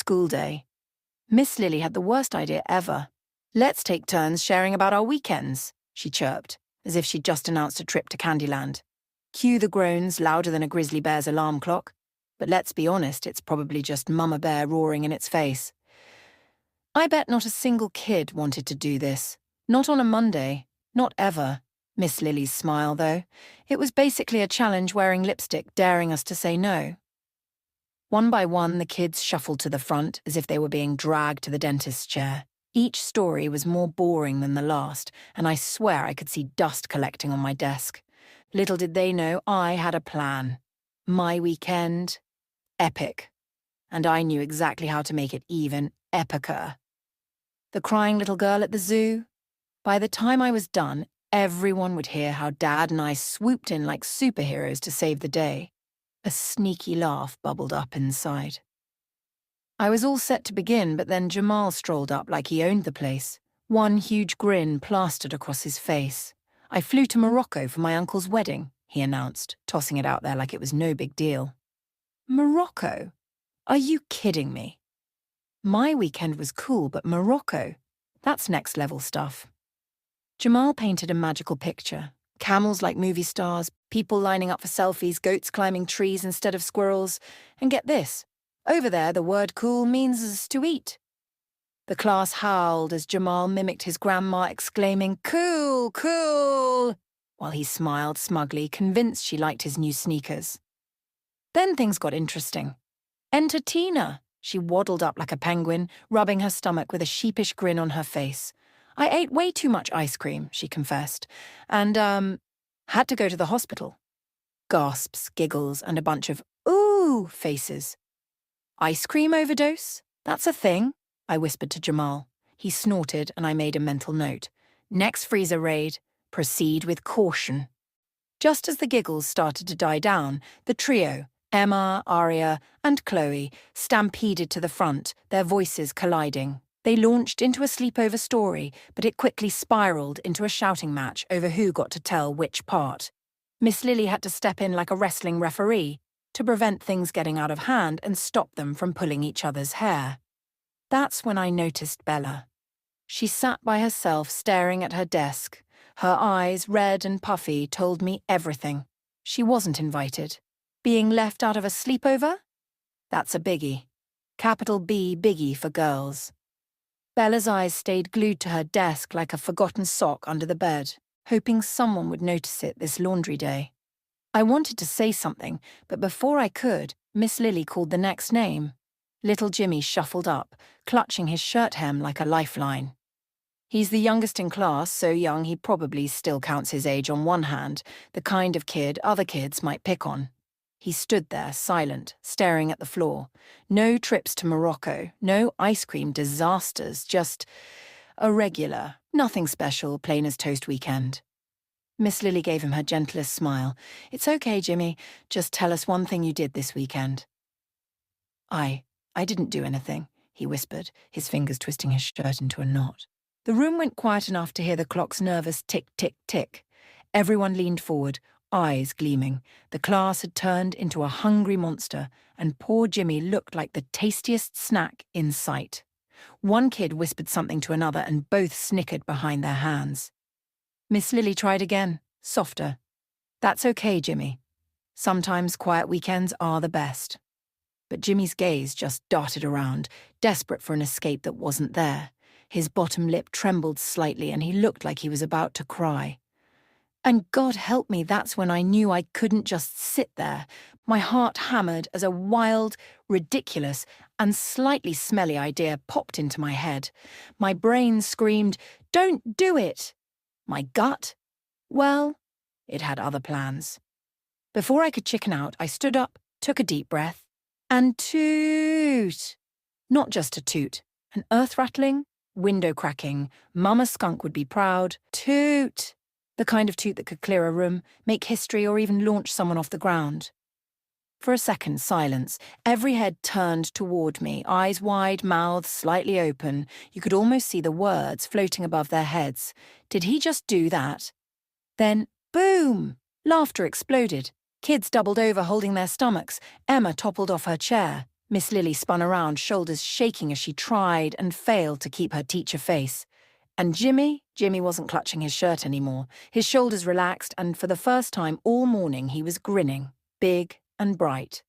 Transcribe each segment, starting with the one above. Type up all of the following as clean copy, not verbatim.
school day. Miss Lily had the worst idea ever. "Let's take turns sharing about our weekends," she chirped, as if she'd just announced a trip to Candyland. Cue the groans louder than a grizzly bear's alarm clock. But let's be honest, it's probably just Mama Bear roaring in its face. I bet not a single kid wanted to do this. Not on a Monday. Not ever. Miss Lily's smile, though. It was basically a challenge wearing lipstick, daring us to say no. One by one, the kids shuffled to the front as if they were being dragged to the dentist's chair. Each story was more boring than the last, and I swear I could see dust collecting on my desk. Little did they know I had a plan. My weekend, epic. And I knew exactly how to make it even epicer. The crying little girl at the zoo? By the time I was done, everyone would hear how Dad and I swooped in like superheroes to save the day. A sneaky laugh bubbled up inside. I was all set to begin, but then Jamal strolled up like he owned the place. One huge grin plastered across his face. "I flew to Morocco for my uncle's wedding," he announced, tossing it out there like it was no big deal. Morocco? Are you kidding me? My weekend was cool, but Morocco? That's next-level stuff. Jamal painted a magical picture. Camels like movie stars, people lining up for selfies, goats climbing trees instead of squirrels. And get this, over there the word cool means to eat. The class howled as Jamal mimicked his grandma exclaiming, "Cool, cool," while he smiled smugly, convinced she liked his new sneakers. Then things got interesting. Enter Tina. She waddled up like a penguin, rubbing her stomach with a sheepish grin on her face. "I ate way too much ice cream," she confessed, and, had to go to the hospital. Gasps, giggles, and a bunch of "ooh" faces. "Ice cream overdose? That's a thing," I whispered to Jamal. He snorted, and I made a mental note. Next freezer raid, proceed with caution. Just as the giggles started to die down, the trio, Emma, Aria, and Chloe, stampeded to the front, their voices colliding. They launched into a sleepover story, but it quickly spiraled into a shouting match over who got to tell which part. Miss Lily had to step in like a wrestling referee to prevent things getting out of hand and stop them from pulling each other's hair. That's when I noticed Bella. She sat by herself staring at her desk. Her eyes, red and puffy, told me everything. She wasn't invited. Being left out of a sleepover? That's a biggie. Capital B biggie for girls. Bella's eyes stayed glued to her desk like a forgotten sock under the bed, hoping someone would notice it this laundry day. I wanted to say something, but before I could, Miss Lily called the next name. Little Jimmy shuffled up, clutching his shirt hem like a lifeline. He's the youngest in class, so young he probably still counts his age on one hand, the kind of kid other kids might pick on. He stood there, silent, staring at the floor. No trips to Morocco, no ice cream disasters, just a regular, nothing special, plain as toast weekend. Miss Lily gave him her gentlest smile. "It's okay, Jimmy. Just tell us one thing you did this weekend." I didn't do anything," he whispered, his fingers twisting his shirt into a knot. The room went quiet enough to hear the clock's nervous tick, tick, tick. Everyone leaned forward, eyes gleaming. The class had turned into a hungry monster, and poor Jimmy looked like the tastiest snack in sight. One kid whispered something to another, and both snickered behind their hands. Miss Lily tried again, softer. "That's okay, Jimmy. Sometimes quiet weekends are the best." But Jimmy's gaze just darted around, desperate for an escape that wasn't there. His bottom lip trembled slightly, and he looked like he was about to cry. And God help me, that's when I knew I couldn't just sit there. My heart hammered as a wild, ridiculous, and slightly smelly idea popped into my head. My brain screamed, "Don't do it!" My gut? Well, it had other plans. Before I could chicken out, I stood up, took a deep breath, and toot! Not just a toot, an earth-rattling, window-cracking, Mama Skunk would be proud, toot! The kind of toot that could clear a room, make history, or even launch someone off the ground. For a second, silence. Every head turned toward me, eyes wide, mouths slightly open. You could almost see the words floating above their heads. Did he just do that? Then, boom! Laughter exploded. Kids doubled over holding their stomachs. Emma toppled off her chair. Miss Lily spun around, shoulders shaking as she tried and failed to keep her teacher face. And Jimmy wasn't clutching his shirt anymore. His shoulders relaxed, and for the first time all morning he was grinning, big and bright.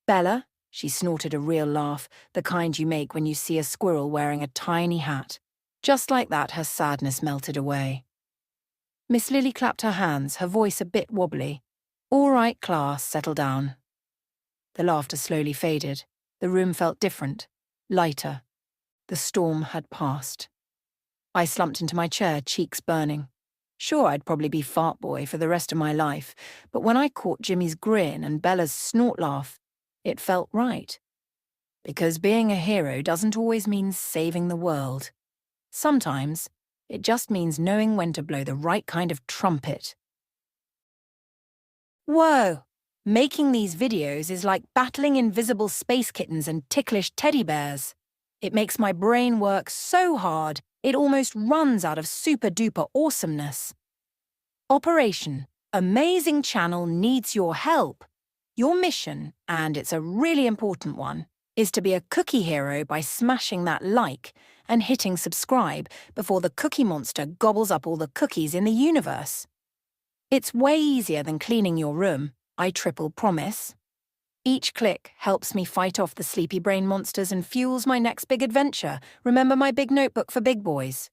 Bella, she snorted a real laugh, the kind you make when you see a squirrel wearing a tiny hat. Just like that, her sadness melted away. Miss Lily clapped her hands, her voice a bit wobbly. All right, class, settle down. The laughter slowly faded. The room felt different, lighter. The storm had passed. I slumped into my chair, cheeks burning. Sure, I'd probably be fart boy for the rest of my life, but when I caught Jimmy's grin and Bella's snort laugh, it felt right. Because being a hero doesn't always mean saving the world. Sometimes, it just means knowing when to blow the right kind of trumpet. Whoa! Making these videos is like battling invisible space kittens and ticklish teddy bears. It makes my brain work so hard, it almost runs out of super-duper awesomeness. Operation Amazing Channel needs your help. Your mission, and it's a really important one, is to be a cookie hero by smashing that like and hitting subscribe before the Cookie Monster gobbles up all the cookies in the universe. It's way easier than cleaning your room, I triple promise. Each click helps me fight off the sleepy brain monsters and fuels my next big adventure. Remember my big notebook for big boys?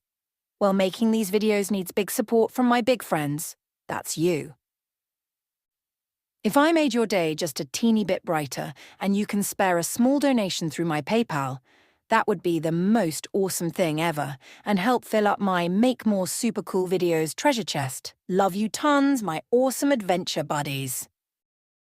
Well, making these videos needs big support from my big friends. That's you. If I made your day just a teeny bit brighter and you can spare a small donation through my PayPal, that would be the most awesome thing ever and help fill up my Make More Super Cool Videos treasure chest. Love you tons, my awesome adventure buddies.